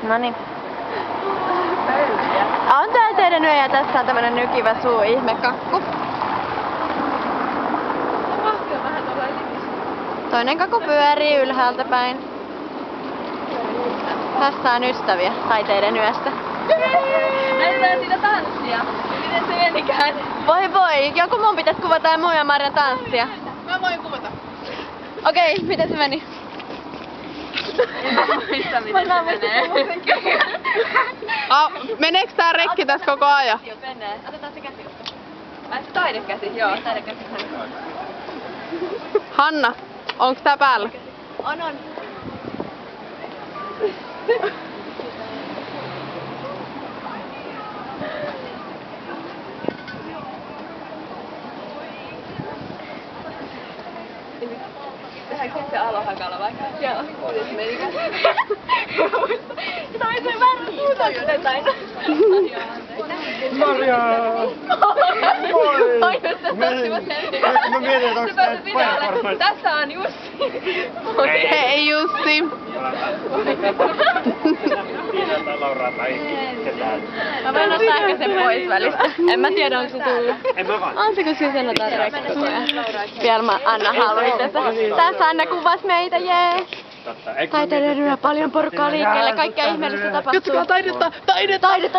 Noniin. On täällä teidän yö ja tässä on tämmönen nykivä suu ihmekakku. Toinen kakku pyörii ylhäältä päin. Tässä on ystäviä taiteiden yöstä. Näytetään siitä tanssia. Miten se menikään? Voi, joku mun pitäis kuvata mun ja Marjan tanssia. Mä voin kuvata. Okei, miten se meni? En mä muista miten se menee. Meneekö tää rekki tässä koko ajan? Menee. Otetaan se käsi. Ai se taidekäsi, joo. Taidekäsi. Hanna, onks tää päällä? On. Tehdäänkö se alohakalla vaikka? Joo. Miten se menikään? Sitä on se väärä suuntaan aina. Marjaa! Moi! Mä mietin, että onks tää painaparhoja. Tässä on Jussi. Hei Jussi! Tiina tai Laura tai ketään. Mä voin ottaa ehkä sen pois välistä. En mä tiedä onko se tullut. En mä vaan. On se kun sillä sanotaan rekkoja. Vielä mä Anna haluin tässä. Tässä Anna kuvasi meitä, jee! Totta. Taiteilijan yö, paljon porukkaa liikkeelle, kaikkea ihmeellistä tapahtuu. Katsokaa taidetta! Taidetta!